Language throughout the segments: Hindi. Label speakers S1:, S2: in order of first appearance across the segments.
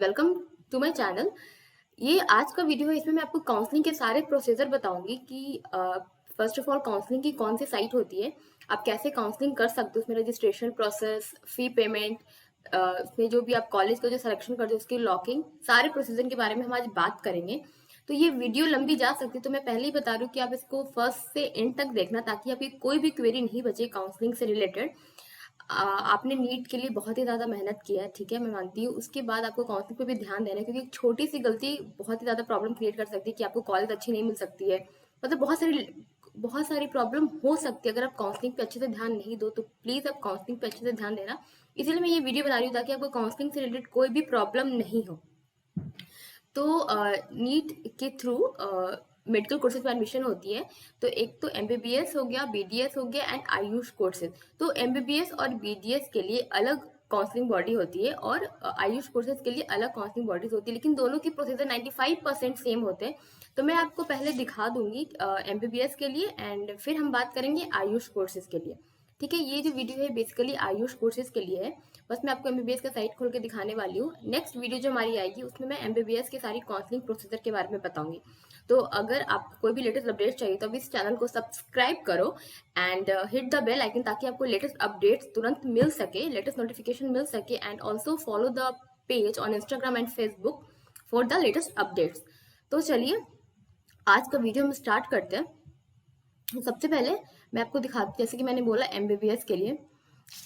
S1: Welcome to my channel. ये आज का वीडियो है, इसमें मैं आपको काउंसलिंग के सारे प्रोसीजर बताऊंगी कि फर्स्ट ऑफ ऑल काउंसलिंग की कौन सी साइट होती है, आप कैसे काउंसलिंग कर सकते हो, उसमें रजिस्ट्रेशन प्रोसेस, फी पेमेंट, उसमें जो भी आप कॉलेज का जो सिलेक्शन करते हो उसकी लॉकिंग, सारे प्रोसीजर के बारे में हम आज बात करेंगे। तो ये वीडियो लंबी जा सकती है, तो मैं पहले ही बता रही हूँ कि आप इसको फर्स्ट से एंड तक देखना, ताकि आपकी कोई भी क्वेरी नहीं बचे काउंसलिंग से रिलेटेड। आपने नीट के लिए बहुत ही ज़्यादा मेहनत किया है, ठीक है, मैं मानती हूँ। उसके बाद आपको काउंसलिंग पे भी ध्यान देना है, क्योंकि एक छोटी सी गलती बहुत ही ज़्यादा प्रॉब्लम क्रिएट कर सकती है कि आपको कॉलेज अच्छी नहीं मिल सकती है। मतलब बहुत सारी प्रॉब्लम हो सकती है अगर आप काउंसलिंग पे अच्छे से ध्यान नहीं दो। तो प्लीज़ आप काउंसलिंग पे अच्छे से ध्यान देना। इसीलिए मैं ये वीडियो बना रही हूँ, ताकि आपको काउंसलिंग से रिलेटेड कोई भी प्रॉब्लम नहीं हो। तो नीट के थ्रू मेडिकल कोर्सेज में एडमिशन होती है। तो एक तो एमबीबीएस हो गया, बीडीएस हो गया एंड आयुष कोर्सेज। तो एमबीबीएस और बीडीएस के लिए अलग काउंसलिंग बॉडी होती है और आयुष कोर्सेज के लिए अलग काउंसलिंग बॉडीज होती है, लेकिन दोनों के प्रोसीजर 95% सेम होते हैं। तो मैं आपको पहले दिखा दूंगी एमबीबीएस के लिए, एंड फिर हम बात करेंगे आयुष कोर्सेज के लिए। ठीक है, ये जो वीडियो है बेसिकली आयुष कोर्सेज के लिए है। बस मैं आपको एमबीबीएस का साइट खोल के दिखाने वाली हूँ। नेक्स्ट वीडियो जो हमारी आएगी उसमें मैं एमबीबीएस की सारी काउंसलिंग प्रोसीजर के बारे में बताऊंगी। तो अगर आपको कोई भी लेटेस्ट अपडेट चाहिए तो अभी इस चैनल को सब्सक्राइब करो and hit the bell icon, ताकि आपको लेटेस्ट अपडेट्स तुरंत मिल सके, लेटेस्ट नोटिफिकेशन मिल सके। And also follow the page on Instagram and Facebook for the latest updates. तो चलिए आज का वीडियो हम स्टार्ट करते हैं। सबसे पहले मैं आपको दिखाती, जैसे कि मैंने बोला एमबीबीएस के लिए,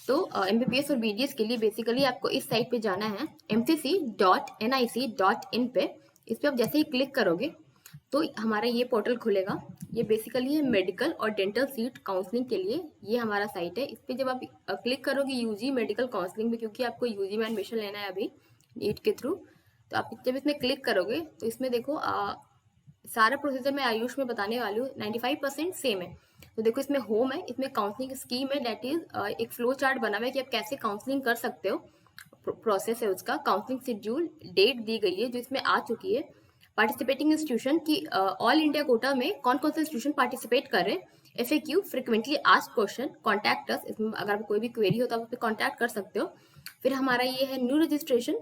S1: तो एमबीबीएस और बीडीएस के लिए बेसिकली आपको इस साइट पे जाना है, mcc.nic.in पे। इस पे आप जैसे ही क्लिक करोगे तो हमारा ये पोर्टल खुलेगा। ये बेसिकली है मेडिकल और डेंटल सीट काउंसलिंग के लिए, ये हमारा साइट है। इस पे जब आप क्लिक करोगे यूजी मेडिकल काउंसलिंग में, क्योंकि आपको यूजी में एडमिशन लेना है अभी नीट के थ्रू, तो आप जब इसमें क्लिक करोगे तो इसमें देखो सारा प्रोसीजर मैं आयुष में बताने वाली हूँ, 95% सेम है। तो देखो इसमें होम है, इसमें काउंसलिंग स्कीम है, डेट इज एक फ्लो चार्ट बना हुआ है कि आप कैसे काउंसलिंग कर सकते हो। प्रोसेस है उसका, काउंसलिंग शेड्यूल, डेट दी गई है जो इसमें आ चुकी है। पार्टिसिपेटिंग इंस्टीट्यूशन की ऑल इंडिया कोटा में कौन कौन से इंस्टीट्यूशन पार्टिसिपेट कर रहे हैं, FAQ frequently asked question, contact us, इसमें अगर कोई भी क्वेरी हो तो आप उस पर कॉन्टैक्ट कर सकते हो। फिर हमारा ये है न्यू रजिस्ट्रेशन,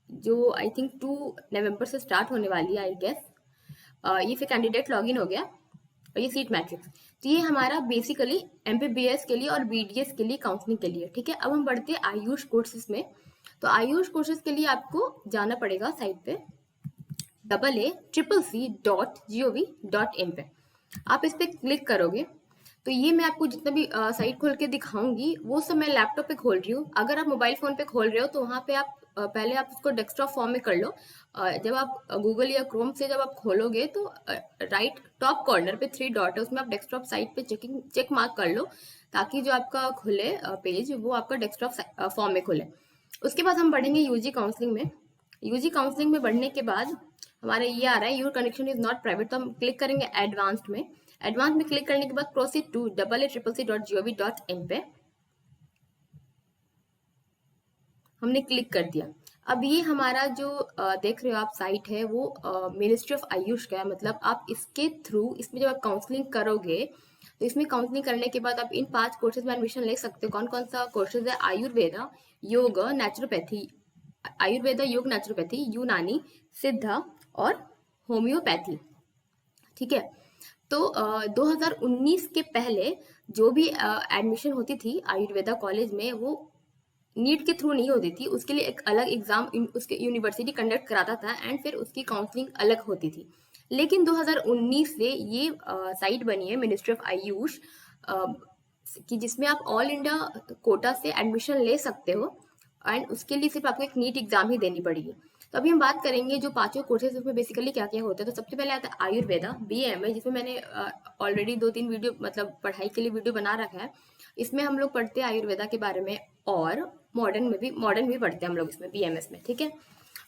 S1: जो आई थिंक 2 नवंबर से स्टार्ट होने वाली है आई गेस। ये फिर कैंडिडेट लॉगिन हो गया, और ये सीट मैट्रिक्स। तो ये हमारा बेसिकली एमबीबीएस के लिए और बीडीएस के लिए काउंसलिंग के लिए। ठीक है, अब हम बढ़ते हैं आयुष कोर्सेज में। तो आयुष कोर्सेज के लिए आपको जाना पड़ेगा साइट पे AACCC.gov.in पे। आप इस पे क्लिक करोगे तो ये मैं आपको जितना भी साइट खोल के दिखाऊंगी वो सब मैं लैपटॉप पे खोल रही हूँ। अगर आप मोबाइल फोन पे खोल रहे हो तो वहाँ पे आप पहले आप उसको डेस्कटॉप फॉर्म में कर लो। जब आप गूगल या क्रोम से जब आप खोलोगे तो राइट टॉप कॉर्नर पे 3 डॉट है, उसमें आप डेस्कटॉप साइट पे चेक मार्क कर लो, ताकि जो आपका खुले पेज वो आपका डेस्कटॉप फॉर्म में खुले। उसके बाद हम बढ़ेंगे यूजी काउंसलिंग में। यूजी काउंसलिंग में बढ़ने के बाद हमारे ये आ रहा है, your connection is not private, तो हम क्लिक करेंगे एडवांस्ड में। एडवांस में क्लिक करने के बाद प्रोसीड टू AACCC.gov.in पे हमने क्लिक कर दिया। अब ये हमारा जो देख रहे हो आप साइट है वो मिनिस्ट्री ऑफ आयुष का है। मतलब आप इसके थ्रू, इसमें जब आप काउंसलिंग करोगे तो इसमें काउंसलिंग करने के बाद आप इन 5 कोर्सेज में एडमिशन ले सकते हो। कौन कौन सा कोर्सेज है, आयुर्वेदा, योग, नेचुरोपैथी, आयुर्वेदा, योग, नेचुरोपैथी, यूनानी, सिद्धा और होम्योपैथी। ठीक है, तो 2019 के पहले जो भी एडमिशन होती थी आयुर्वेदा कॉलेज में वो नीट के थ्रू नहीं होती थी, उसके लिए एक अलग एग्जाम उसके यूनिवर्सिटी कंडक्ट कराता था एंड फिर उसकी काउंसलिंग अलग होती थी। लेकिन 2019 से ये साइट बनी है मिनिस्ट्री ऑफ आयुष कि जिसमें आप ऑल इंडिया कोटा से एडमिशन ले सकते हो, एंड उसके लिए सिर्फ आपको एक नीट एग्जाम ही देनी पड़ेगी। तो अभी हम बात करेंगे जो 5 कोर्सेज उसमें बेसिकली क्या क्या होता है। तो सबसे पहले आता है आयुर्वेदा BAMS, जिसमें मैंने ऑलरेडी 2-3 वीडियो मतलब पढ़ाई के लिए वीडियो बना रखा है। इसमें हम लोग पढ़ते हैं आयुर्वेदा के बारे में, और मॉडर्न भी पढ़ते हैं हम लोग इसमें BMS में। ठीक है,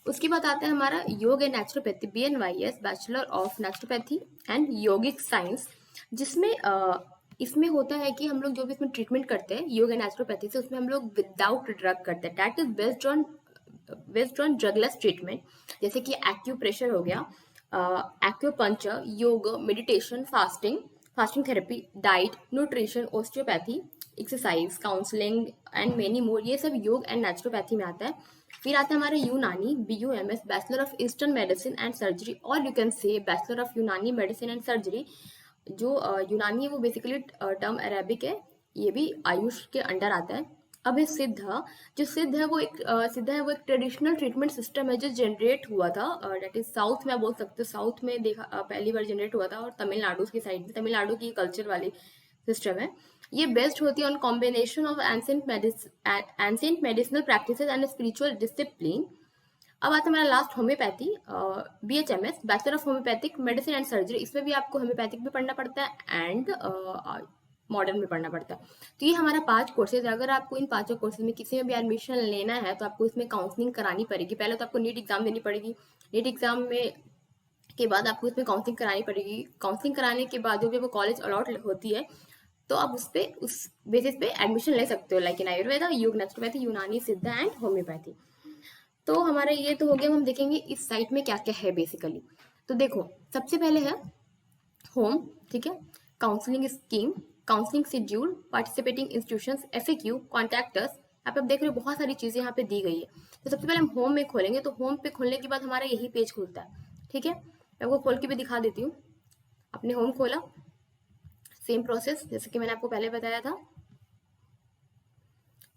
S1: उसके बाद आता है हमारा योग and naturopathy, BNYS, bachelor of naturopathy and yogic science, जिसमें इसमें होता है कि हम लोग जो भी इसमें ट्रीटमेंट करते हैं योग एंड नेचुरोपैथी से, उसमें हम लोग विदाउट ड्रग करते हैं, that is based on drugless treatment. जैसे कि एक्यूप्रेशर हो गया, एक्यूपंक्चर, योग, meditation, fasting therapy, diet, nutrition, osteopathy, exercise, counselling and many more, ये सब योग एंड नेचुरोपैथी में आता है। फिर आता है हमारा Unani, BUMS, bachelor of eastern medicine and surgery, और you can say bachelor of Unani medicine and surgery. जो यूनानी है वो बेसिकली टर्म अरेबिक है, ये भी आयुष के अंडर आता है। अब है सिद्ध। जो सिद्ध है वो एक ट्रेडिशनल ट्रीटमेंट सिस्टम है जो जनरेट हुआ था, डेट इज साउथ में, आप बोल सकते हो साउथ में देखा पहली बार जनरेट हुआ था, और तमिलनाडु की साइड में, तमिलनाडु की कल्चर वाली सिस्टम है। ये बेस्ड होती है on combination of ancient medicinal practices and spiritual discipline. अब आता है हमारा last homeopathy, BHMS, bachelor of homeopathic medicine and surgery. इसमें भी आपको होम्योपैथिक भी पढ़ना पड़ता है एंड मॉडर्न भी पढ़ना पड़ता है। तो ये हमारा 5 कोर्सेज है। अगर आपको इन 5 कोर्सेज में किसी में भी एडमिशन लेना है तो आपको इसमें काउंसलिंग करानी पड़ेगी। पहले तो आपको नीट एग्जाम देनी पड़ेगी, नीट एग्जाम में के बाद आपको इसमें काउंसलिंग करानी पड़ेगी। काउंसलिंग कराने के बाद जो भी वो कॉलेज अलॉट होती है तो आप उस बेसिस पे एडमिशन ले सकते हो, लाइक इन आयुर्वेदा, योग, नेचुरोपैथी, यूनानी, सिद्ध एंड होम्योपैथी। तो हमारा ये तो हो गया। हम देखेंगे इस साइट में क्या क्या है बेसिकली। तो देखो, सबसे पहले है होम, ठीक है, counselling scheme, counselling schedule, participating institutions, FAQ, contact us. आप देख रहे हो बहुत सारी चीजें यहाँ पे दी गई है। तो सबसे पहले हम होम में खोलेंगे, तो होम पे खोलने के बाद हमारा यही पेज खुलता है, ठीक है। मैं आपको खोल के भी दिखा देती हूँ। आपने होम खोला, सेम प्रोसेस जैसे कि मैंने आपको पहले बताया था,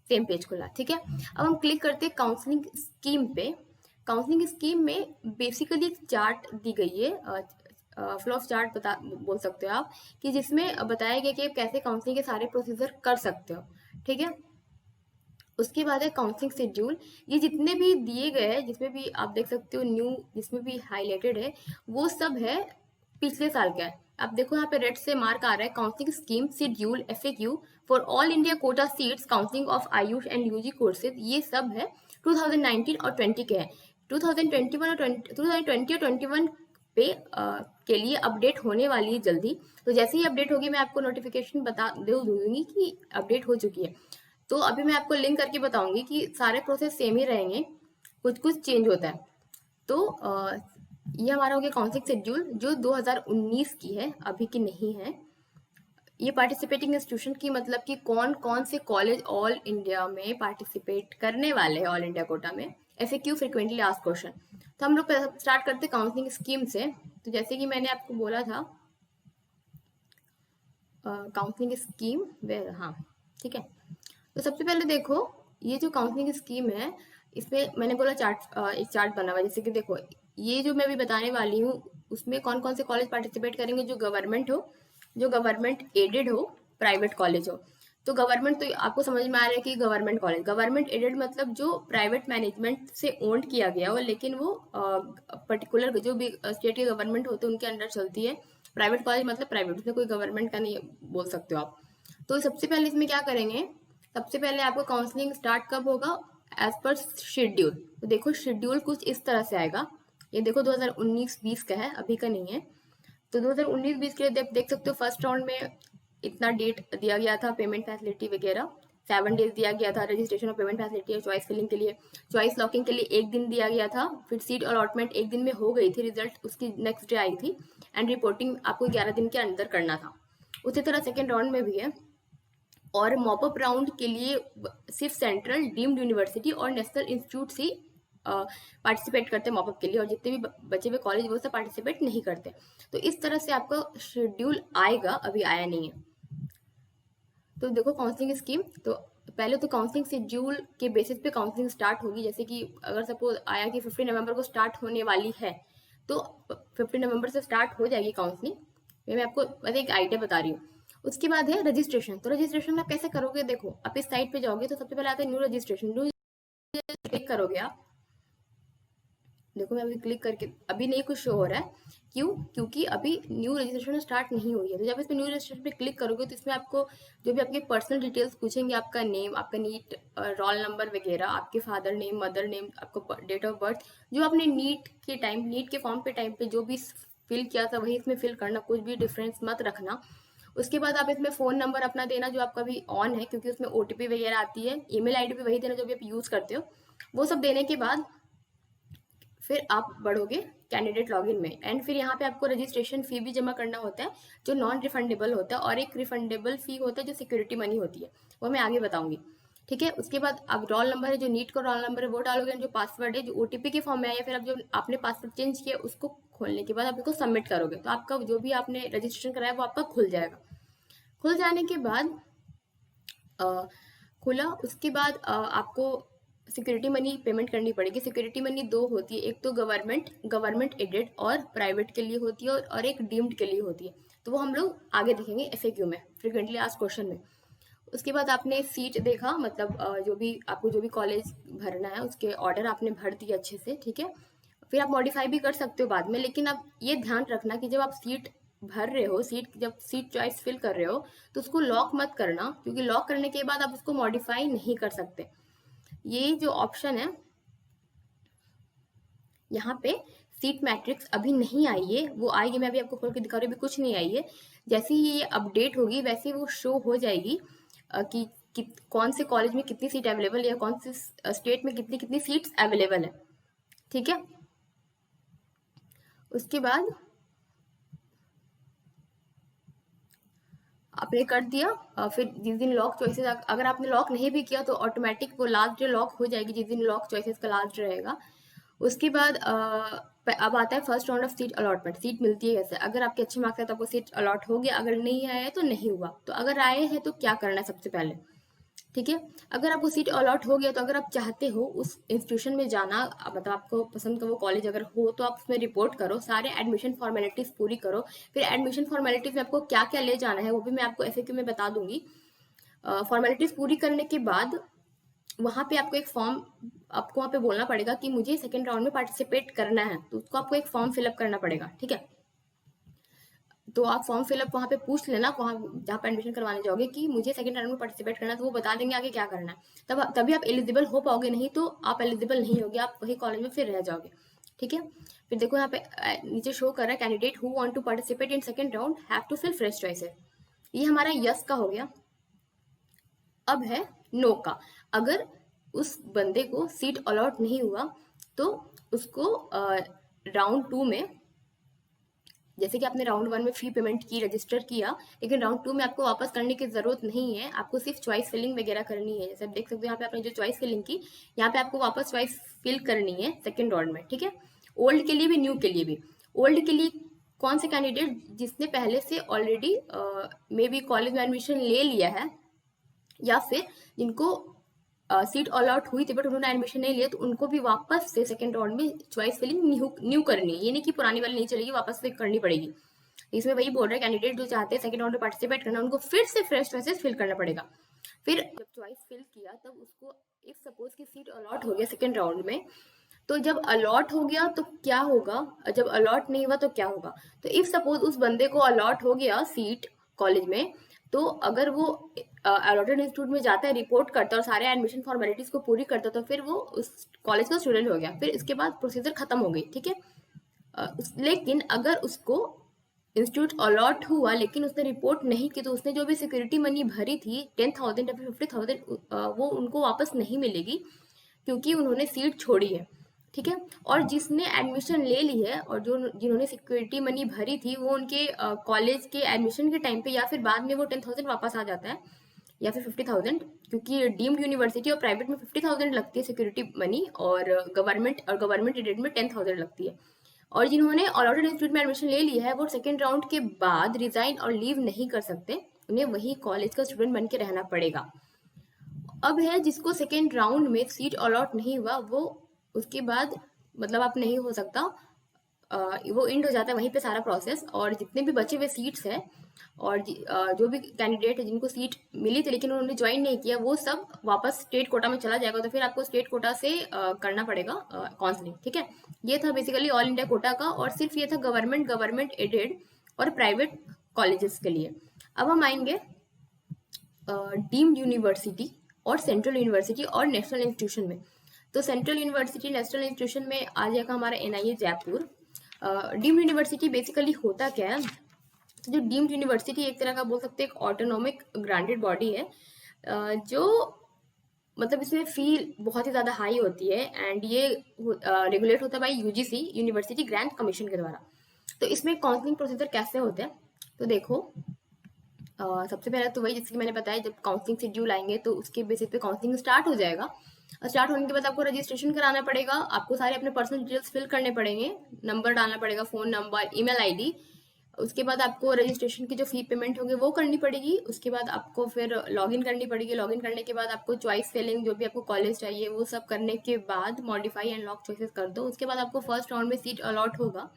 S1: सेम पेज खुला, ठीक है। अब हम क्लिक करते हैं काउंसलिंग स्कीम पे। काउंसलिंग स्कीम में बेसिकली एक चार्ट दी गई है, फ्लो ऑफ चार्ट बोल सकते हो आप, कि जिसमें बताया गया कि आप कैसे काउंसलिंग के सारे प्रोसीजर कर सकते हो, ठीक है। उसके बाद है काउंसलिंग शेड्यूल। ये जितने भी दिए गए हैं, जिसमें भी आप देख सकते हो न्यू, जिसमें भी हाईलाइटेड है, वो सब है पिछले साल का है। आप देखो यहाँ पे रेड से मार्क आ रहा है, counselling scheme schedule FAQ for all India quota seats, counselling of Ayush and UG courses. ये सब है 2019 और 20 के हैं। 2021 और 2020 और 21 पे के लिए अपडेट होने वाली है जल्दी। तो जैसे ही अपडेट होगी मैं आपको नोटिफिकेशन बता दूंगी कि अपडेट हो चुकी है। तो अभी मैं आपको लिंक करके बताऊंगी कि सारे प्रोसेस सेम ही रहेंगे, कुछ कुछ चेंज होता है। तो ये हमारा हो गया काउंसलिंग शेड्यूल जो 2019 की है, अभी की नहीं है। ये पार्टिसिपेटिंग इंस्टीट्यूशन की मतलब कि कौन कौन से कॉलेज ऑल इंडिया में पार्टिसिपेट करने वाले हैं, ऑल इंडिया कोटा में। FAQ, frequently asked question. तो हम लोग स्टार्ट करते काउंसलिंग स्कीम से। तो जैसे कि मैंने आपको बोला था, काउंसलिंग स्कीम वे, हाँ ठीक है। तो सबसे पहले देखो, ये जो काउंसलिंग स्कीम है, इसमें मैंने बोला चार्ट, एक चार्ट बना हुआ है। जैसे कि देखो, ये जो मैं अभी बताने वाली हूँ उसमें कौन कौन से कॉलेज पार्टिसिपेट करेंगे, जो गवर्नमेंट हो, जो गवर्नमेंट एडेड हो, प्राइवेट कॉलेज हो। तो गवर्नमेंट तो आपको समझ में आ रहा है कि गवर्नमेंट कॉलेज, गवर्नमेंट एडेड मतलब जो प्राइवेट मैनेजमेंट से ओन्ड किया गया हो, लेकिन वो पर्टिकुलर जो भी स्टेट के गवर्नमेंट होते हैं उनके अंडर चलती है। प्राइवेट कॉलेज मतलब प्राइवेट, उसमें कोई गवर्नमेंट का नहीं बोल सकते हो आप। तो सबसे पहले इसमें क्या करेंगे, सबसे पहले आपको काउंसलिंग स्टार्ट कब होगा, एज पर शेड्यूल। तो देखो शेड्यूल कुछ इस तरह से आएगा। ये देखो 2019-20 का है, अभी का नहीं है। तो 2019-20 के लिए देख सकते हो, फर्स्ट राउंड में इतना डेट दिया गया था, पेमेंट फैसिलिटी वगैरह 7 डेज दिया गया था, रजिस्ट्रेशन और पेमेंट फैसिलिटी और चॉइस फिलिंग के लिए, चॉइस लॉकिंग के लिए 1 दिन दिया गया था, फिर सीट अलॉटमेंट 1 दिन में हो गई थी, रिजल्ट उसकी नेक्स्ट डे आई थी, एंड रिपोर्टिंग आपको 11 दिन के अंदर करना था। उसी तरह सेकेंड राउंड में भी है। और मॉपअप राउंड के लिए सिर्फ सेंट्रल डीम्ड यूनिवर्सिटी और नेशनल इंस्टीट्यूट से पार्टिसिपेट करते हैं मॉपअप के लिए, और जितने भी बचे हुए कॉलेज वो सब पार्टिसिपेट नहीं करते। तो इस तरह से आपका शेड्यूल आएगा, अभी आया नहीं है। तो देखो काउंसलिंग स्कीम, तो पहले तो काउंसलिंग शेड्यूल के बेसिस पे काउंसलिंग स्टार्ट होगी। जैसे कि अगर सपोज आया कि 15 नवंबर को स्टार्ट होने वाली है, तो 15 नवंबर से स्टार्ट हो जाएगी काउंसलिंग। मैं आपको वैसे एक आइडिया बता रही हूँ। उसके बाद है रजिस्ट्रेशन। तो रजिस्ट्रेशन आप कैसे करोगे, देखो आप इस साइट पे जाओगे तो सबसे पहले आता है न्यू रजिस्ट्रेशन। न्यू क्लिक करोगे आप, देखो मैं अभी क्लिक करके अभी नहीं कुछ शो हो रहा है, क्यों, क्योंकि अभी न्यू रजिस्ट्रेशन स्टार्ट नहीं हुई है। तो जब इसमें न्यू रजिस्ट्रेशन पे क्लिक करोगे तो इसमें आपको जो भी आपके पर्सनल डिटेल्स पूछेंगे, आपका नेम, आपका नीट रोल नंबर वगैरह, आपके फादर नेम, मदर नेम, आपको डेट ऑफ बर्थ, जो आपने नीट के टाइम, नीट के फॉर्म पे टाइम पे जो भी फिल किया था वही इसमें फिल करना, कुछ भी डिफरेंस मत रखना। उसके बाद आप इसमें फ़ोन नंबर अपना देना जो आपका भी ऑन है, क्योंकि उसमें OTP वगैरह आती है। ईमेल आईडी भी वही देना जो भी आप यूज़ करते हो। वो सब देने के बाद फिर आप बढ़ोगे कैंडिडेट लॉगिन में, एंड फिर यहाँ पे आपको रजिस्ट्रेशन फी भी जमा करना होता है जो नॉन रिफंडेबल होता है, और एक रिफंडेबल फी होता है जो सिक्योरिटी मनी होती है, वो मैं आगे बताऊंगी। ठीक है, उसके बाद अब रोल नंबर है, जो नीट का रोल नंबर है वो डालोगे, जो पासवर्ड है जो ओटीपी के फॉर्म में आया, फिर अब जो आपने पासवर्ड चेंज किया उसको खोलने के बाद आप इसको सबमिट करोगे तो आपका जो भी आपने रजिस्ट्रेशन कराया वो आपका खुल जाएगा। खुल जाने के बाद खुला, उसके बाद आपको सिक्योरिटी मनी पेमेंट करनी पड़ेगी। सिक्योरिटी मनी दो होती है, एक तो गवर्नमेंट एडेड और प्राइवेट के लिए होती है, और एक डीम्ड के लिए होती है, तो वो हम लोग आगे देखेंगे एफएक्यू में, फ्रिक्वेंटली आस्क्ड क्वेश्चन में। उसके बाद आपने सीट देखा, मतलब जो भी आपको जो भी कॉलेज भरना है उसके ऑर्डर आपने भर दिए अच्छे से, ठीक है। फिर आप मॉडिफाई भी कर सकते हो बाद में, लेकिन अब ये ध्यान रखना कि जब आप सीट भर रहे हो, जब सीट चॉइस फिल कर रहे हो तो उसको लॉक मत करना, क्योंकि लॉक करने के बाद आप उसको मॉडिफाई नहीं कर सकते। ये जो ऑप्शन है यहाँ पे सीट मैट्रिक्स अभी नहीं आई है, वो आएगी, मैं अभी आपको खोल के दिखा रही हूँ, अभी कुछ नहीं आई है। जैसे ही ये अपडेट होगी वैसे वो शो हो जाएगी कि कौन से कॉलेज में कितनी सीट अवेलेबल है, या कौन से स्टेट में कितनी कितनी सीट्स अवेलेबल है, ठीक है। उसके बाद आपने कर दिया, फिर जिस दिन लॉक चॉइसेस, अगर आपने लॉक नहीं भी किया तो ऑटोमेटिक वो लास्ट डे लॉक हो जाएगी जिस दिन लॉक चॉइसेस का लास्ट रहेगा। उसके बाद अब आता है first round of seat allotment, seat मिलती है कैसे। अगर आपके अच्छे मार्क्स है तो आपको सीट अलॉट हो गया, अगर नहीं आया है तो नहीं हुआ। तो अगर आए हैं तो क्या करना है सबसे पहले, ठीक है। अगर आपको सीट अलॉट हो गया तो अगर आप चाहते हो उस इंस्टीट्यूशन में जाना, मतलब आपको पसंद का वो कॉलेज अगर हो तो आप उसमें रिपोर्ट करो, सारे एडमिशन फॉर्मेलिटीज पूरी करो। फिर एडमिशन फॉर्मेलिटीज में आपको क्या क्या ले जाना है वो भी मैं आपको एफएक्यू में बता दूंगी। फॉर्मेलिटीज पूरी करने के बाद वहाँ पे आपको एक फॉर्म, आपको वहाँ पे बोलना पड़ेगा कि मुझे सेकेंड राउंड में पार्टिसिपेट करना है, तो उसको आपको एक फॉर्म फिलअप करना पड़ेगा, ठीक है। तो आप फॉर्म फिलअप वहाँ पे पूछ लेना, वहाँ जहाँ पे एडमिशन करवाने जाओगे कि मुझे सेकंड राउंड में पार्टिसिपेट करना है, तो वो बता देंगे आगे क्या करना है। तभी आप एलिजिबल हो पाओगे, नहीं तो आप एलिजिबल नहीं होगे, आप वही कॉलेज में फिर रह जाओगे, ठीक है। फिर देखो यहाँ पे नीचे शो कर रहा है candidate who want to participate in second round have to fill fresh choices. ये हमारा यस का हो गया। अब है नो का। अगर उस बंदे को सीट अलॉट नहीं हुआ तो उसको राउंड 2 में, जैसे कि आपने राउंड 1 में फी पेमेंट की, रजिस्टर किया, लेकिन राउंड 2 में आपको वापस करने की जरूरत नहीं है, आपको सिर्फ चॉइस फिलिंग वगैरह करनी है। जैसे आप देख सकते हो यहाँ पे आपने जो चॉइस फिलिंग की, यहाँ पे आपको वापस चॉइस फिल करनी है सेकेंड राउंड में, ठीक है। ओल्ड के लिए भी, न्यू के लिए भी। ओल्ड के लिए कौन से कैंडिडेट जिसने पहले से ऑलरेडी मे बी कॉलेज में एडमिशन ले लिया है, या फिर जिनको सीट अलॉट हुई थी बट उन्होंने एडमिशन नहीं लिया, तो उनको भी वापस से सेकंड राउंड में चॉइस फिलिंग न्यू करनी है। ये नहीं कि पुरानी वाली नहीं चलेगी, वापस से करनी पड़ेगी। इसमें वही बोल रहा है कैंडिडेट जो चाहते हैं सेकंड राउंड में पार्टिसिपेट करना, उनको फिर से फ्रेश चॉइसेस फिल करना पड़ेगा। फिर जब चॉइस फिल किया तब उसको, इफ सपोज की सीट अलॉट हो गया सेकंड राउंड में, तो जब अलॉट हो गया तो क्या होगा, जब अलॉट नहीं हुआ तो क्या होगा। तो इफ सपोज उस बंदे को अलॉट हो गया सीट कॉलेज में, तो अगर वो अलॉटेड इंस्टीट्यूट में जाता है, रिपोर्ट करता है और सारे एडमिशन फॉर्मेलिटीज को पूरी करता है, तो फिर वो उस कॉलेज का स्टूडेंट हो गया, फिर इसके बाद प्रोसीजर खत्म हो गई, ठीक है। लेकिन अगर उसको इंस्टीट्यूट अलॉट हुआ लेकिन उसने रिपोर्ट नहीं की, तो उसने जो भी सिक्योरिटी मनी भरी थी 10,000 या फिर 50,000, वो उनको वापस नहीं मिलेगी, क्योंकि उन्होंने सीट छोड़ी है, ठीक है। और जिसने एडमिशन ले ली है और जो जिन्होंने सिक्योरिटी मनी भरी थी, वो उनके कॉलेज के एडमिशन के टाइम पे या फिर बाद में वो 10,000 वापस आ जाता है, या फिर 50,000, क्योंकि डीम्ड यूनिवर्सिटी और प्राइवेट में 50,000 लगती है सिक्योरिटी मनी, और गवर्नमेंट एडेड में 10,000 लगती है। और जिन्होंने अलॉटेड इंस्टीट्यूट में एडमिशन ले लिया है वो सेकेंड राउंड के बाद रिजाइन और लीव नहीं कर सकते, उन्हें वही कॉलेज का स्टूडेंट बन के रहना पड़ेगा। अब है जिसको सेकेंड राउंड में सीट अलॉट नहीं हुआ, वो उसके बाद मतलब आप नहीं हो सकता, वो इंड हो जाता है वहीं पे सारा प्रोसेस। और जितने भी बचे हुए सीट्स हैं और जो भी कैंडिडेट है जिनको सीट मिली थी लेकिन उन्होंने ज्वाइन नहीं किया, वो सब वापस स्टेट कोटा में चला जाएगा, तो फिर आपको स्टेट कोटा से करना पड़ेगा काउंसलिंग, ठीक है। ये था बेसिकली ऑल इंडिया कोटा का, और सिर्फ ये था गवर्नमेंट एडेड और प्राइवेट कॉलेजेस के लिए। अब हम आएंगे डीम्ड यूनिवर्सिटी और सेंट्रल यूनिवर्सिटी और नेशनल इंस्टीट्यूशन में। तो सेंट्रल यूनिवर्सिटी, नेशनल इंस्टीट्यूशन में आ जाएगा हमारा NIA Jaipur. Deemed university basically होता क्या है, तो जो डीम्ड यूनिवर्सिटी एक तरह का बोल सकते हैं एक ऑटोनॉमिक ग्रांटेड बॉडी है, जो मतलब इसमें फी बहुत ही ज़्यादा हाई होती है एंड ये रेगुलेट होता है by UGC, university grant commission के द्वारा। तो इसमें काउंसलिंग प्रोसीजर कैसे होते हैं, तो देखो सबसे पहले तो वही जैसे कि मैंने बताया, जब काउंसलिंग शेड्यूल आएंगे तो उसके बेसिस पे काउंसलिंग स्टार्ट हो जाएगा। और स्टार्ट होने के बाद आपको रजिस्ट्रेशन कराना पड़ेगा, आपको सारे अपने पर्सनल डिटेल्स फिल करने पड़ेंगे, नंबर डालना पड़ेगा, फ़ोन नंबर, ईमेल आईडी। उसके बाद आपको रजिस्ट्रेशन की जो फी पेमेंट होगी वो करनी पड़ेगी। उसके बाद आपको फिर लॉगिन करनी पड़ेगी। लॉगिन करने के बाद आपको चॉइस फिलिंग, जो भी आपको कॉलेज चाहिए वो सब करने के बाद मॉडिफाई एंड लॉक चॉइसेस कर दो। उसके बाद आपको फर्स्ट राउंड में सीट अलॉट होगा।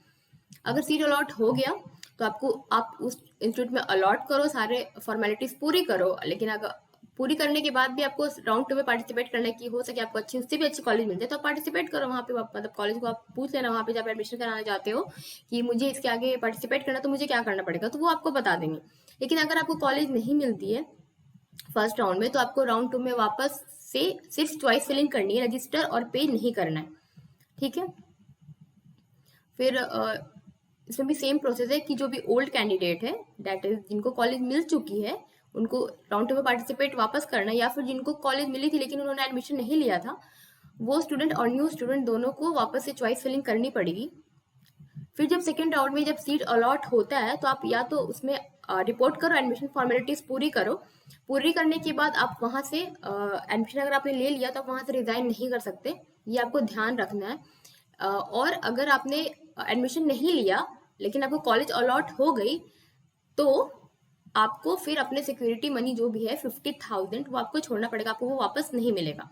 S1: अगर सीट अलॉट हो गया तो आप उस इंस्टीट्यूट में अलॉट करो, सारे फॉर्मेलिटीज पूरी करो। लेकिन अगर पूरी करने के बाद भी आपको राउंड 2 में पार्टिसिपेट करने की हो सके, आपको अच्छी, उससे भी अच्छी कॉलेज मिल जाए तो आप पार्टिसिपेट करो वहाँ पे। मतलब कॉलेज को आप पूछ लेना वहाँ पे जब एडमिशन कराना चाहते हो कि मुझे इसके आगे पार्टिसिपेट करना, तो मुझे क्या करना पड़ेगा, तो वो आपको बता देंगे। लेकिन अगर आपको कॉलेज नहीं मिलती है फर्स्ट राउंड में, तो आपको राउंड 2 में वापस से सिर्फ चॉइस फिलिंग करनी है, रजिस्टर और पे नहीं करना है। ठीक है। फिर इसमें भी सेम प्रोसेस है कि जो भी ओल्ड कैंडिडेट है, दैट इज जिनको कॉलेज मिल चुकी है, उनको राउंड 2 में पार्टिसिपेट वापस करना है, या फिर जिनको कॉलेज मिली थी लेकिन उन्होंने एडमिशन नहीं लिया था, वो स्टूडेंट और न्यू स्टूडेंट दोनों को वापस से चॉइस फिलिंग करनी पड़ेगी। फिर जब सेकेंड राउंड में जब सीट अलॉट होता है तो आप या तो उसमें रिपोर्ट करो, एडमिशन फॉर्मेलिटीज पूरी करो। पूरी करने के बाद आप वहाँ से एडमिशन अगर आपने ले लिया तो आप वहाँ से रिजाइन नहीं कर सकते, ये आपको ध्यान रखना है। और अगर आपने एडमिशन नहीं लिया लेकिन आपको कॉलेज अलॉट हो गई, तो आपको फिर अपने सिक्योरिटी मनी जो भी है 50,000 वो आपको छोड़ना पड़ेगा, आपको वो वापस नहीं मिलेगा।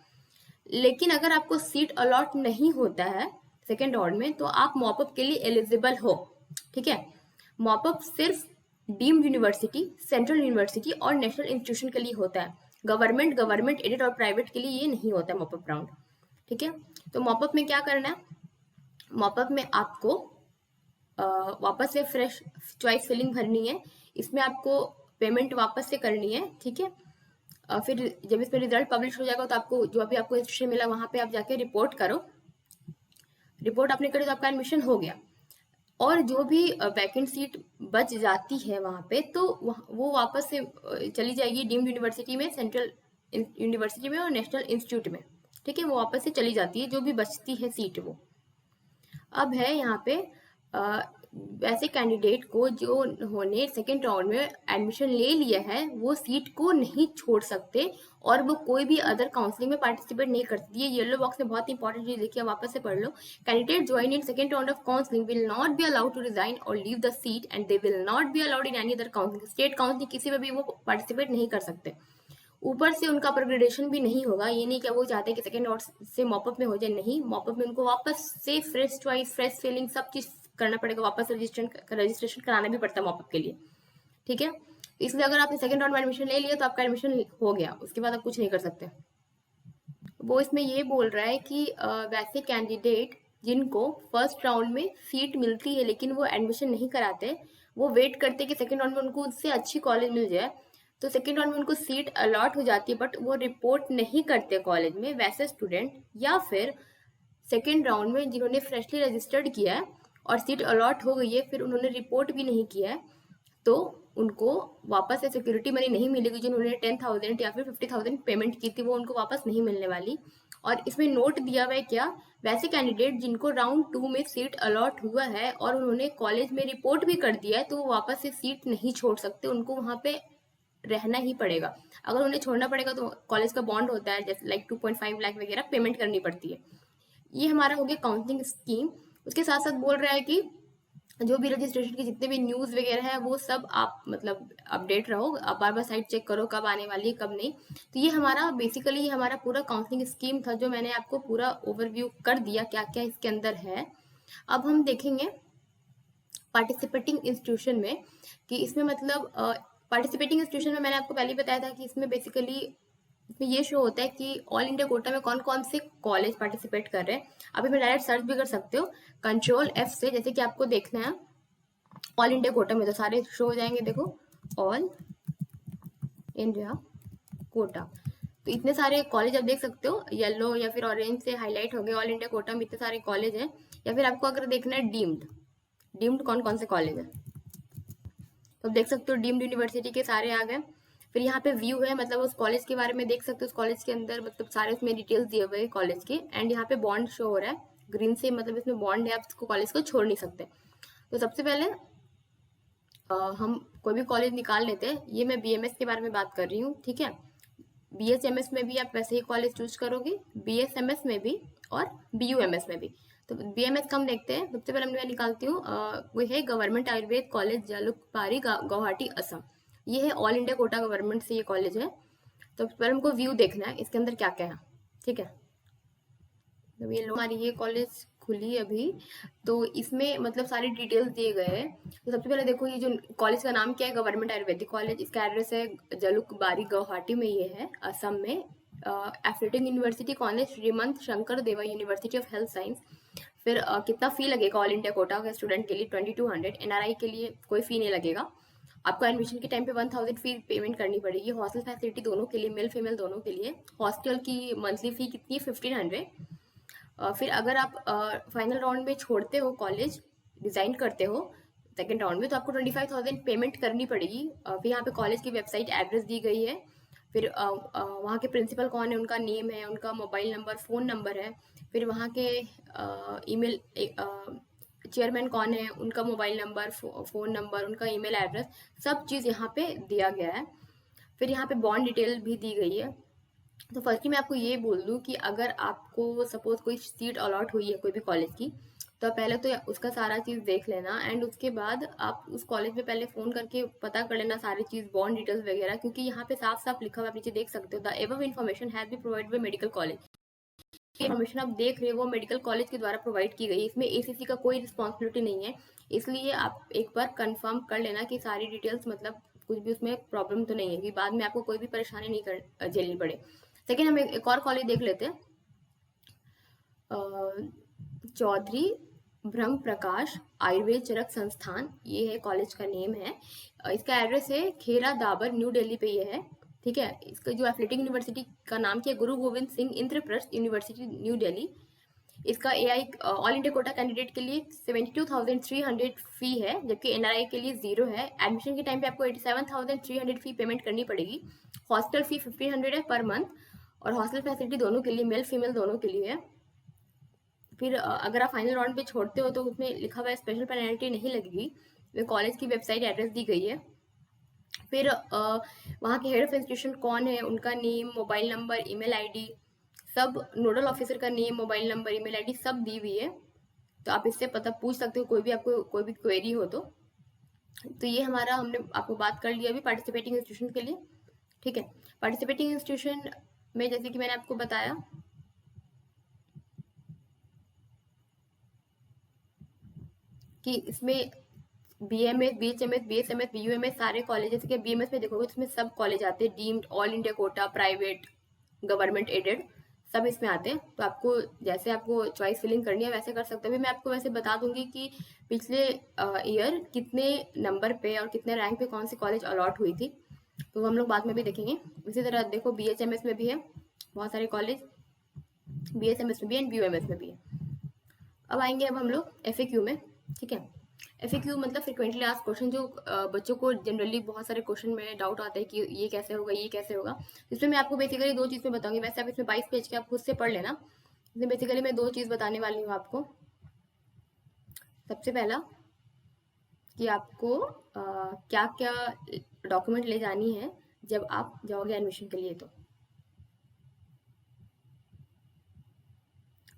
S1: लेकिन अगर आपको सीट अलॉट नहीं होता है सेकेंड राउंड में, तो आप मॉपअप के लिए एलिजिबल हो। ठीक है। मॉपअप सिर्फ डीम्ड यूनिवर्सिटी, सेंट्रल यूनिवर्सिटी और नेशनल इंस्टीट्यूशन के लिए होता है। गवर्नमेंट एडेड और प्राइवेट के लिए ये नहीं होता है मॉपअप राउंड। ठीक है। तो मॉपअप में क्या करना है, मॉपअप में आपको वापस से फ्रेश चॉइस फिलिंग भरनी है। इसमें आपको पेमेंट वापस से करनी है। ठीक है। फिर जब इसमें रिजल्ट पब्लिश हो जाएगा तो आपको जो अभी आपको इंस्टीट्यूशन मिला वहाँ पे आप जाके रिपोर्ट करो। रिपोर्ट आपने करी तो आपका एडमिशन हो गया। और जो भी वैकेंट सीट बच जाती है वहाँ पे, तो वो वापस से चली जाएगी डीम्ड यूनिवर्सिटी में, सेंट्रल यूनिवर्सिटी में और नेशनल इंस्टीट्यूट में। ठीक है। वो वापस से चली जाती है जो भी बचती है सीट वो। अब है यहाँ पे वैसे कैंडिडेट को जो उन्होंने सेकेंड राउंड में एडमिशन ले लिया है वो सीट को नहीं छोड़ सकते और वो कोई भी अदर काउंसलिंग में पार्टिसिपेट नहीं कर सकती। ये येलो बॉक्स में बहुत इंपॉर्टेंट चीज देखिए, वापस से पढ़ लो। Candidate join in second round of counselling will not be allowed to resign or leave the seat and they will not be allowed in any other counselling. State counselling किसी में भी वो पार्टिसिपेट नहीं कर सकते। ऊपर से उनका प्रोग्रेडेशन भी नहीं होगा। ये नहीं कि वो चाहते हैं कि सेकेंड राउंड से मॉपअप में हो जाए, नहीं, मॉपअप में उनको वापस से फ्रेश चॉइस, फ्रेश फिलिंग, सब चीज करना पड़ेगा, वापस रजिस्ट्रेशन कराना भी पड़ता है मॉपअप के लिए। ठीक है। इसलिए अगर आपने सेकेंड राउंड में एडमिशन ले लिया तो आपका एडमिशन हो गया, उसके बाद आप कुछ नहीं कर सकते। वो इसमें ये बोल रहा है कि वैसे कैंडिडेट जिनको फर्स्ट राउंड में सीट मिलती है लेकिन वो एडमिशन नहीं कराते, वो वेट करते कि सेकेंड राउंड में उनको उससे अच्छी कॉलेज मिल जाए, तो सेकेंड राउंड में उनको सीट अलॉट हो जाती है बट वो रिपोर्ट नहीं करते कॉलेज में। वैसे स्टूडेंट, या फिर सेकेंड राउंड में जिन्होंने फ्रेशली रजिस्टर्ड किया है और सीट अलॉट हो गई है फिर उन्होंने रिपोर्ट भी नहीं किया है, तो उनको वापस से सिक्योरिटी मनी नहीं मिलेगी। जो उन्होंने 10,000 या फिर 50,000 पेमेंट की थी वो उनको वापस नहीं मिलने वाली। और इसमें नोट दिया हुआ है क्या, वैसे कैंडिडेट जिनको राउंड 2 में सीट अलॉट हुआ है और उन्होंने कॉलेज में रिपोर्ट भी कर दिया है, तो वो वापस से सीट नहीं छोड़ सकते, उनको वहाँ पे रहना ही पड़ेगा। अगर उन्हें छोड़ना पड़ेगा तो कॉलेज का बॉन्ड होता है, जैसे लाइक 2.5 लाख वगैरह पेमेंट करनी पड़ती है। ये हमारा हो गया काउंसलिंग स्कीम। उसके साथ साथ बोल रहा है कि जो भी रजिस्ट्रेशन के जितने भी न्यूज़ वगैरह है वो सब आप मतलब अपडेट रहो, आप बार बार साइट चेक करो कब आने वाली है कब नहीं। तो ये हमारा बेसिकली ये हमारा पूरा काउंसलिंग स्कीम था जो मैंने आपको पूरा ओवरव्यू कर दिया क्या क्या इसके अंदर है। अब हम देखेंगे पार्टिसिपेटिंग इंस्टीट्यूशन में कि इसमें मतलब पार्टिसिपेटिंग इंस्टीट्यूशन में मैंने आपको पहले ही बताया था कि इसमें बेसिकली इसमें ये शो होता है कि ऑल इंडिया कोटा में कौन कौन से कॉलेज पार्टिसिपेट कर रहे हैं। अभी मैं डायरेक्ट सर्च भी कर सकते हो Ctrl+F से, जैसे कि आपको देखना है ऑल इंडिया कोटा में तो सारे शो हो जाएंगे। देखो ऑल इंडिया कोटा, तो इतने सारे कॉलेज आप देख सकते हो, येलो या फिर ऑरेंज से हाईलाइट हो गए। ऑल इंडिया कोटा में इतने सारे कॉलेज हैं। या फिर आपको अगर देखना है डीम्ड कौन कौन से कॉलेज है, तो देख सकते हो डीम्ड यूनिवर्सिटी के सारे आ गए। फिर यहाँ पे व्यू है, मतलब उस कॉलेज के बारे में देख सकते हो, उस कॉलेज के अंदर मतलब सारे उसमें डिटेल्स दिए हुए हैं कॉलेज के। एंड यहाँ पे बॉन्ड शो हो रहा है ग्रीन से, मतलब इसमें बॉन्ड है, आप इसको कॉलेज को छोड़ नहीं सकते। तो सबसे पहले हम कोई भी कॉलेज निकाल लेते हैं। ये मैं बीएमएस के बारे में बात कर रही हूँ, ठीक है। बीएचएमएस में भी आप वैसे ही कॉलेज चूज करोगे, बीएसएमएस में भी और बीयूएमएस में भी। तो बीएमएस का हम देखते हैं। सबसे पहले मैं निकालती हूँ, वो है गवर्नमेंट आयुर्वेद कॉलेज जलुकबारी गुवाहाटी असम। ये है ऑल इंडिया कोटा गवर्नमेंट से ये कॉलेज है। तो पहले हमको व्यू देखना है इसके अंदर क्या क्या है, ठीक है। जब ये हमारी ये कॉलेज खुली अभी, तो इसमें मतलब सारे डिटेल्स दिए गए हैं। तो सबसे पहले देखो, ये जो कॉलेज का नाम क्या है, गवर्नमेंट आयुर्वेदिक कॉलेज। इसका एड्रेस है जलुकबारी गुवाहाटी में, ये है असम में। एफिलेटिंग यूनिवर्सिटी कॉलेज श्रीमंत शंकर देवा यूनिवर्सिटी ऑफ हेल्थ साइंस। फिर कितना फी लगेगा ऑल इंडिया कोटा के स्टूडेंट के लिए, 2200। एनआरआई के लिए कोई फी नहीं लगेगा। आपको एडमिशन के टाइम पे 1000 फी पेमेंट करनी पड़ेगी। हॉस्टल फैसिलिटी दोनों के लिए, मेल फीमेल दोनों के लिए। हॉस्टल की मंथली फी कितनी है, 1500। फिर अगर आप फाइनल राउंड में छोड़ते हो कॉलेज, डिजाइन करते हो सेकेंड राउंड में, तो आपको 25,000 पेमेंट करनी पड़ेगी। फिर यहाँ पे कॉलेज की वेबसाइट एड्रेस दी गई है। फिर वहाँ के प्रिंसिपल कौन है, उनका नेम है, उनका मोबाइल नंबर, फ़ोन नंबर है। फिर वहाँ के ईमेल चेयरमैन कौन है, उनका मोबाइल नंबर, फ़ोन नंबर, उनका ईमेल एड्रेस, सब चीज़ यहाँ पे दिया गया है। फिर यहाँ पे बॉन्ड डिटेल भी दी गई है। तो फर्स्टली मैं आपको ये बोल दूं कि अगर आपको सपोज कोई सीट अलॉट हुई है कोई भी कॉलेज की, तो पहले तो उसका सारा चीज़ देख लेना। एंड उसके बाद आप उस कॉलेज में पहले फ़ोन करके पता कर लेना सारी चीज़, बॉन्ड डिटेल्स वगैरह, क्योंकि यहाँ पे साफ साफ लिखा हुआ, आप नीचे देख सकते हो, the above information has be provided by medical college. Information आप देख रहे हो वो मेडिकल कॉलेज के द्वारा प्रोवाइड की गई है, इसमें एसीसी का कोई रिस्पॉन्सिबिलिटी नहीं है। इसलिए आप एक बार कंफर्म कर लेना कि सारी डिटेल्स, मतलब कुछ भी उसमें प्रॉब्लम तो नहीं है कि बाद में आपको कोई भी परेशानी नहीं कर झेलनी पड़े। सेकेंड, हम एक और कॉलेज देख लेते हैं, चौधरी ब्रह्म प्रकाश आयुर्वेद चरक संस्थान। ये है कॉलेज का नेम है। इसका एड्रेस है खेरा दाबर, न्यू दिल्ली पे ये है, ठीक है। इसका जो एथलेटिक यूनिवर्सिटी का नाम क्या है, गुरु गोविंद सिंह इंद्रप्रस्थ यूनिवर्सिटी न्यू दिल्ली। इसका AI all India quota candidate के लिए 72,300 फी है, जबकि एनआरआई के लिए 0 है। एडमिशन के टाइम पे आपको 87,300 फी पेमेंट करनी पड़ेगी। हॉस्टल फी 1500 है पर मंथ, और हॉस्टल फैसिलिटी दोनों के लिए, मेल फीमेल दोनों के लिए है। फिर अगर आप फाइनल राउंड पे छोड़ते हो तो उसमें लिखा हुआ है स्पेशल पेनल्टी नहीं लगेगी। कॉलेज की वेबसाइट एड्रेस दी गई है। फिर वहाँ के हेड ऑफ इंस्टीट्यूशन कौन है, उनका name, mobile number, email ID, सब, नोडल ऑफिसर का name, mobile number, email ID सब दी हुई है। तो आप इससे पता पूछ सकते हो कोई भी आपको कोई भी क्वेरी हो तो ये हमारा, हमने आपको बात कर लिया अभी पार्टिसिपेटिंग इंस्टीट्यूशन के लिए, ठीक है। पार्टिसिपेटिंग इंस्टीट्यूशन में जैसे कि मैंने आपको बताया कि इसमें बीएमएस, बीएचएमएस, बीएसएमएस, बीयूएमएस सारे कॉलेज, जैसे कि बीएमएस में देखोगे तो इसमें सब कॉलेज आते हैं, deemed, all India quota, private, government aided, सब इसमें आते हैं। तो आपको जैसे आपको चॉइस फिलिंग करनी है वैसे कर सकते हो। अभी मैं आपको वैसे बता दूंगी कि पिछले ईयर कितने नंबर पे और कितने रैंक पे कौन सी कॉलेज अलॉट हुई थी, तो हम लोग बाद में भी देखेंगे। इसी तरह देखो बीएचएमएस में भी है बहुत सारे कॉलेज, बीएसएमएस में भी है, बीयूएमएस में भी है। अब आएंगे अब हम लोग एफएक्यू में, ठीक है। एफएक्यू मतलब फ्रिक्वेंटली आस्क्ड क्वेश्चन, जो बच्चों को जनरली बहुत सारे क्वेश्चन में डाउट आता है कि ये कैसे होगा, ये कैसे होगा। इसमें मैं आपको बेसिकली दो चीज़ में बताऊंगी। वैसे आप इसमें 22 पेज के आप खुद से पढ़ लेना। इसमें बेसिकली मैं दो चीज़ बताने वाली हूँ आपको। सबसे पहला कि आपको क्या क्या डॉक्यूमेंट ले जानी है जब आप जाओगे एडमिशन के लिए। तो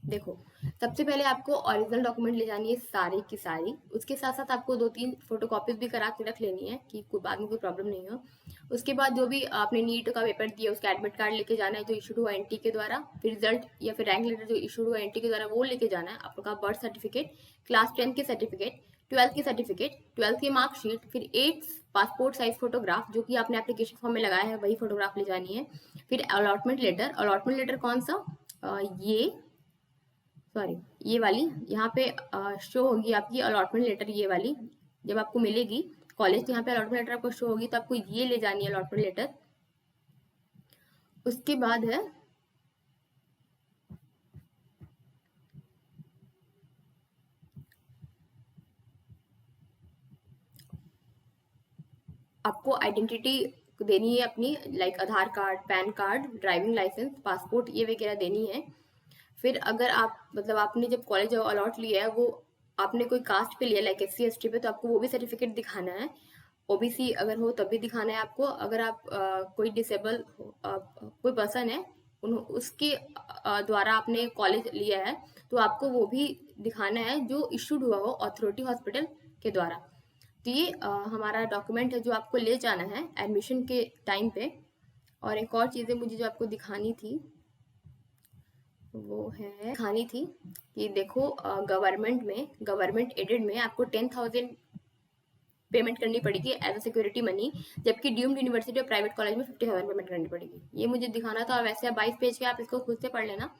S1: देखो, सबसे पहले आपको ओरिजिनल डॉक्यूमेंट ले जानी है सारी की सारी। उसके साथ साथ आपको 2-3 फोटोकॉपीज भी करा के रख लेनी है कि कोई बाद में कोई प्रॉब्लम नहीं हो। उसके बाद जो भी आपने नीट का पेपर दिया उसका एडमिट कार्ड लेके जाना है जो इशूड हुआ एनटी के द्वारा। फिर रिजल्ट या फिर रैंक लेटर जो इशूड हुआ एनटी के द्वारा वो लेके जाना है। आपका बर्थ सर्टिफिकेट, क्लास 10 के सर्टिफिकेट, 12th की सर्टिफिकेट, 12th की मार्कशीट, फिर 8 पासपोर्ट साइज फोटोग्राफ जो कि आपने एप्लीकेशन फॉर्म में लगाया है वही फोटोग्राफ ले जानी है। फिर अलॉटमेंट लेटर, अलॉटमेंट लेटर कौन सा, ये सॉरी ये वाली यहाँ पे शो होगी आपकी अलॉटमेंट लेटर, ये वाली जब आपको मिलेगी कॉलेज तो यहाँ पे अलॉटमेंट लेटर आपको शो होगी, तो आपको ये ले जानी है अलॉटमेंट लेटर। उसके बाद है आपको आइडेंटिटी देनी है अपनी, like Aadhaar card, PAN card, driving licence, passport, ये वगैरह देनी है। फिर अगर आप मतलब आपने जब कॉलेज अलॉट लिया है, वो आपने कोई कास्ट पे लिया लाइक SC ST पे, तो आपको वो भी सर्टिफिकेट दिखाना है। OBC अगर हो तब भी दिखाना है आपको। अगर आप कोई डिसेबल कोई पर्सन है, उसके द्वारा आपने कॉलेज लिया है, तो आपको वो भी दिखाना है जो इशूड हुआ हो अथॉरिटी हॉस्पिटल के द्वारा। तो ये हमारा डॉक्यूमेंट है जो आपको ले जाना है एडमिशन के टाइम पे। और एक और चीज़ें मुझे जो आपको दिखानी थी वो है दिखानी थी कि देखो, गवर्नमेंट एडेड में आपको 10,000 पेमेंट करनी पड़ेगी एज अ सिक्योरिटी मनी, जबकि ड्यूम्ड यूनिवर्सिटी और प्राइवेट कॉलेज में 50,000 पेमेंट करनी पड़ेगी। ये मुझे दिखाना था। और वैसे आप 22 पेज के आप इसको खुद से पढ़ लेना,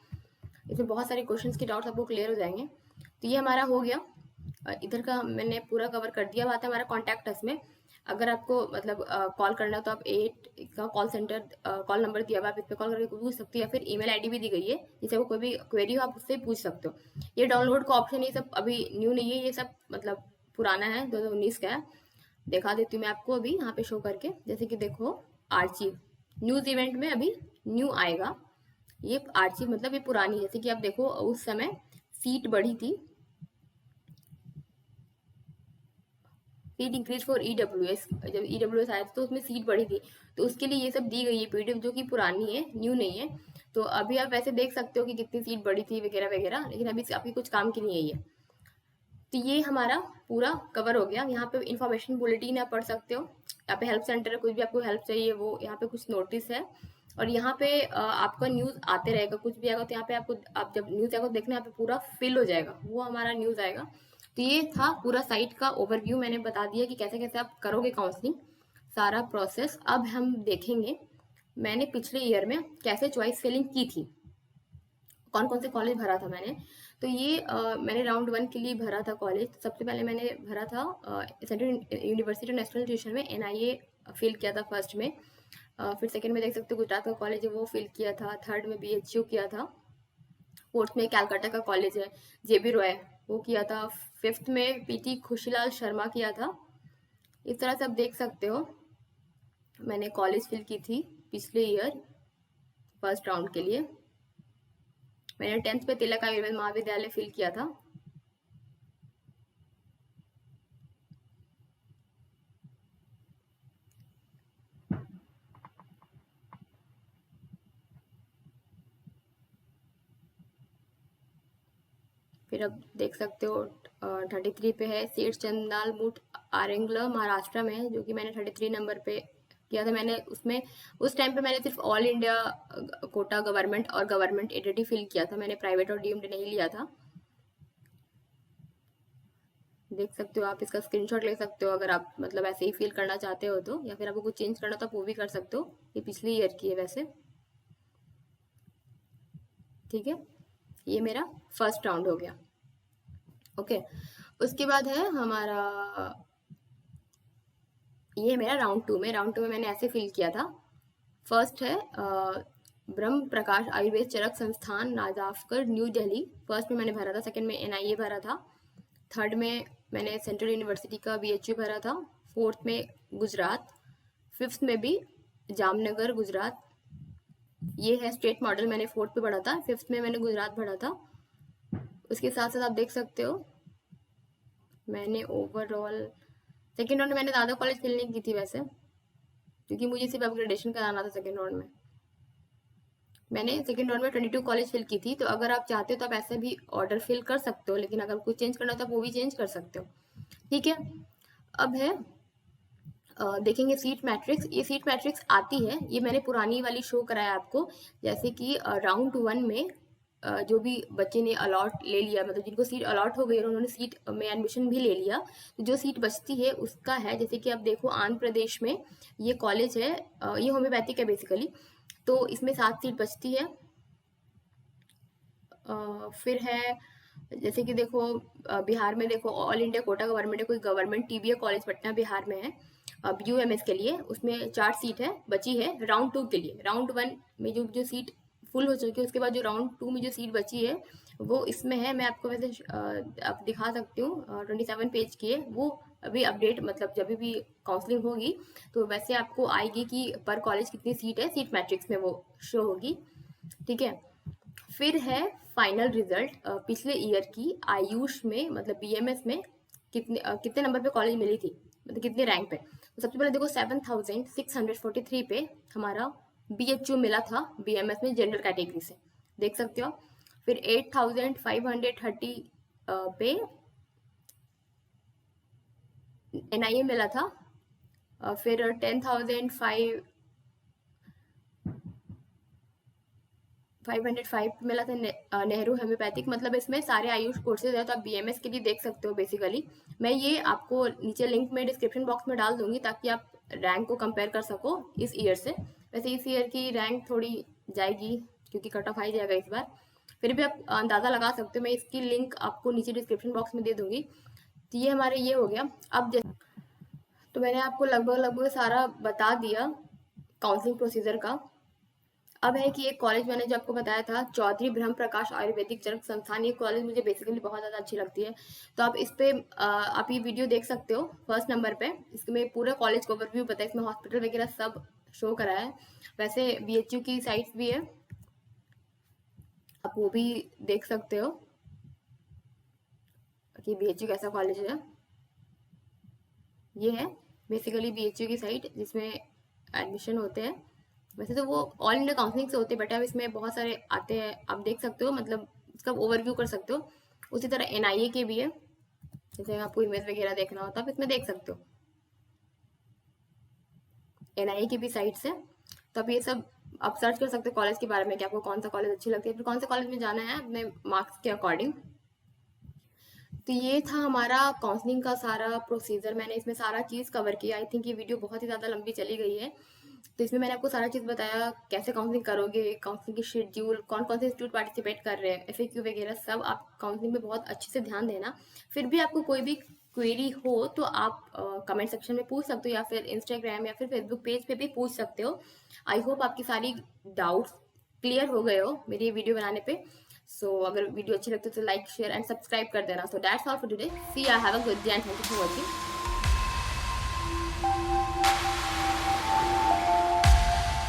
S1: इसमें बहुत सारे क्वेश्चंस के डाउट्स आपको क्लियर हो जाएंगे। तो ये हमारा हो गया। इधर का मैंने पूरा कवर कर दिया। बात है हमारा कॉन्टैक्ट अस में। अगर आपको मतलब कॉल करना है तो आप 8 का कॉल सेंटर कॉल नंबर दिया हुआ, आप इस पर कॉल करके पूछ सकते हो, या फिर ईमेल आईडी भी दी गई है, जिससे वो कोई भी क्वेरी हो आप उससे पूछ सकते हो। ये डाउनलोड का ऑप्शन ये सब अभी न्यू नहीं है, ये सब मतलब पुराना है, 2019 का है। दिखा देती हूँ मैं आपको अभी यहाँ पे शो करके। जैसे कि देखो, आर्चिव न्यूज इवेंट में अभी न्यू आएगा। ये आर्चिव मतलब ये पुरानी, जैसे कि आप देखो उस समय सीट बढ़ी थी, सीट इंक्रीज फॉर EWS। जब EWS आया था तो उसमें सीट बढ़ी थी, तो उसके लिए ये सब दी गई है PDF, जो कि पुरानी है, न्यू नहीं है। तो अभी आप वैसे देख सकते हो कि कितनी सीट बढ़ी थी वगैरह वगैरह, लेकिन अभी आपकी कुछ काम की नहीं है ये। तो ये हमारा पूरा कवर हो गया। यहाँ पे इंफॉर्मेशन बुलेटिन आप पढ़ सकते हो, यहाँ पे हेल्प सेंटर है, कुछ भी आपको हेल्प चाहिए वो, यहाँ पे कुछ नोटिस है, और यहाँ पे आपका न्यूज़ आते रहेगा, कुछ भी आएगा तो यहाँ पे आपको, आप जब न्यूज़ आएगा तो देखना, यहाँ पे पूरा फिल हो जाएगा, वो हमारा न्यूज़ आएगा। तो ये था पूरा साइट का ओवरव्यू। मैंने बता दिया कि कैसे कैसे आप करोगे काउंसलिंग, सारा प्रोसेस। अब हम देखेंगे मैंने पिछले ईयर में कैसे चॉइस फिलिंग की थी, कौन कौन से कॉलेज भरा था मैंने। तो ये मैंने राउंड 1 के लिए भरा था कॉलेज। सबसे पहले मैंने भरा था सेंट्रल यूनिवर्सिटी नेशनल ट्यूशन में, NIA फिल किया था फर्स्ट में। फिर सेकंड में देख सकते हो गुजरात का कॉलेज है वो फिल किया था। थर्ड में BHU किया था। फोर्थ में कैलकाटा का कॉलेज है JB रॉय, वो किया था। फिफ्थ में PT खुशीलाल शर्मा किया था। इस तरह से आप देख सकते हो मैंने कॉलेज फिल की थी पिछले ईयर फर्स्ट राउंड के लिए। मैंने 10th पे तिलक आयुर्वेद महाविद्यालय फिल किया था। फिर अब देख सकते हो 33 पे है सीट चंदाल मुठ आरेंगल महाराष्ट्र में है, जो कि मैंने 33 नंबर पे किया था। मैंने उसमें उस टाइम पे मैंने सिर्फ ऑल इंडिया कोटा गवर्नमेंट और गवर्नमेंट एडेड ही फिल किया था, मैंने प्राइवेट और डीम्ड नहीं लिया था। देख सकते हो आप, इसका स्क्रीनशॉट ले सकते हो अगर आप मतलब ऐसे ही फिल करना चाहते हो तो, या फिर आपको कुछ चेंज करना तो आप वो भी कर सकते हो। ये पिछले ईयर की है वैसे, ठीक है। ये मेरा फर्स्ट राउंड हो गया। ओके, उसके बाद है हमारा, ये मेरा राउंड 2 में। राउंड 2 में मैंने ऐसे फिल किया था। फर्स्ट है ब्रह्म प्रकाश आयुर्वेद चरक संस्थान नाजाफकर न्यू दिल्ली, फर्स्ट में मैंने भरा था। सेकंड में NIA भरा था। थर्ड में मैंने सेंट्रल यूनिवर्सिटी का BHU भरा था। फोर्थ में गुजरात। फिफ्थ में भी जामनगर गुजरात। ये है स्टेट मॉडल, मैंने फोर्थ पे पढ़ा था। फिफ्थ में मैंने गुजरात भरा था। उसके साथ साथ आप देख सकते हो मैंने ओवरऑल सेकेंड राउंड में मैंने ज़्यादा कॉलेज फिल नहीं की थी वैसे, क्योंकि मुझे सिर्फ अपग्रेडेशन कराना था सेकेंड राउंड में। मैंने सेकेंड राउंड में 22 कॉलेज फिल की थी। तो अगर आप चाहते हो तो आप ऐसे भी ऑर्डर फिल कर सकते हो, लेकिन अगर कुछ चेंज करना हो तो आप वो भी चेंज कर सकते हो, ठीक है। अब है देखेंगे सीट मैट्रिक्स। ये सीट मैट्रिक्स आती है, ये मैंने पुरानी वाली शो कराया आपको। जैसे कि राउंड 1 में जो भी बच्चे ने अलॉट ले लिया, मतलब जिनको सीट अलॉट हो गई और उन्होंने सीट में एडमिशन भी ले लिया, तो जो सीट बचती है उसका है, जैसे कि आप देखो आंध्र प्रदेश में ये कॉलेज है, ये होम्योपैथिक है बेसिकली, तो इसमें 7 सीट बचती है। फिर है जैसे कि देखो बिहार में देखो ऑल इंडिया कोटा गवर्नमेंट है, कोई government TBA college Patna Bihar में है UMS के लिए, उसमें 4 सीट है बची है राउंड 2 के लिए। राउंड 1 में जो सीट फुल हो चुकी है, उसके बाद जो राउंड 2 में जो सीट बची है वो इसमें है, मैं आपको वैसे अब दिखा सकती हूँ, 27 पेज की है वो। अभी अपडेट मतलब जब भी काउंसलिंग होगी तो वैसे आपको आएगी कि पर कॉलेज कितनी सीट है, सीट मैट्रिक्स में वो शो होगी, ठीक है। फिर है फाइनल रिजल्ट पिछले ईयर की आयुष में, मतलब बीएमएस में कितने नंबर पे कॉलेज मिली थी, मतलब कितने रैंक पे। तो सबसे पहले देखो 7643 पे हमारा बीएचयू मिला था बीएमएस में जनरल कैटेगरी से, देख सकते हो। फिर 8530 पे एनआईए मिला था। फिर 505 मिला था नेहरू होम्योपैथिक, मतलब इसमें सारे आयुष कोर्सेज है, तो आप बीएमएस के लिए देख सकते हो बेसिकली। मैं ये आपको नीचे लिंक में डिस्क्रिप्शन बॉक्स में डाल दूंगी ताकि आप रैंक को कंपेयर कर सको इस ईयर से। वैसे इस ईयर की रैंक थोड़ी जाएगी क्योंकि कट ऑफ आ ही जाएगा इस बार, फिर भी आप अंदाज़ा लगा सकते हो। मैं इसकी लिंक आपको नीचे डिस्क्रिप्शन बॉक्स में दे दूंगी। तो ये हमारे ये हो गया। अब तो मैंने आपको लगभग लगभग सारा बता दिया काउंसलिंग प्रोसीजर का। अब है कि एक कॉलेज मैंने जो आपको बताया था, चौधरी ब्रह्म प्रकाश आयुर्वेदिक जनक संस्थान, ये कॉलेज मुझे बेसिकली बहुत ज़्यादा अच्छी लगती है। तो आप इस पे आप ये वीडियो देख सकते हो फर्स्ट नंबर पे। इसमें पूरा कॉलेज का ओवरव्यू बताया, इसमें हॉस्पिटल वगैरह सब शो करा है। वैसे बीएचयू की साइट्स भी है, आप वो भी देख सकते हो कि बीएचयू कैसा कॉलेज है। ये है बेसिकली बीएचयू की साइट जिसमें एडमिशन होते हैं। वैसे तो वो ऑल इंडिया काउंसलिंग से होते हैं, बट अब इसमें बहुत सारे आते हैं, आप देख सकते हो, मतलब इसका ओवरव्यू कर सकते हो। उसी तरह एनआईए के भी है, जैसे आपको इमेज वगैरह देखना हो तो आप इसमें देख सकते हो। एनआईए की भी साइट्स है, तो आप ये सब आप सर्च कर सकते हो कॉलेज के बारे में कि आपको कौन सा कॉलेज अच्छी लगती है, फिर कौन से कॉलेज में जाना है अपने मार्क्स के अकॉर्डिंग। तो ये था हमारा काउंसलिंग का सारा प्रोसीजर, मैंने इसमें सारा चीज़ कवर किया। आई थिंक ये वीडियो बहुत ही ज़्यादा लंबी चली गई है, तो इसमें मैंने आपको सारा चीज़ बताया, कैसे काउंसलिंग करोगे, काउंसलिंग की शेड्यूल, कौन कौन से इंस्टीट्यूट पार्टिसिपेट कर रहे हैं, एफएक्यू वगैरह सब। आप काउंसलिंग में बहुत अच्छे से ध्यान देना। फिर भी आपको कोई भी क्वेरी हो तो आप कमेंट सेक्शन में पूछ सकते हो, या फिर इंस्टाग्राम या फिर फेसबुक पेज पे भी पूछ सकते हो। आई होप आपकी सारी डाउट्स क्लियर हो गए हो मेरी ये वीडियो बनाने पे। सो अगर वीडियो अच्छी लगती है तो लाइक शेयर एंड सब्सक्राइब कर देना। So that's all for today, see I have a good day and thank you for watching.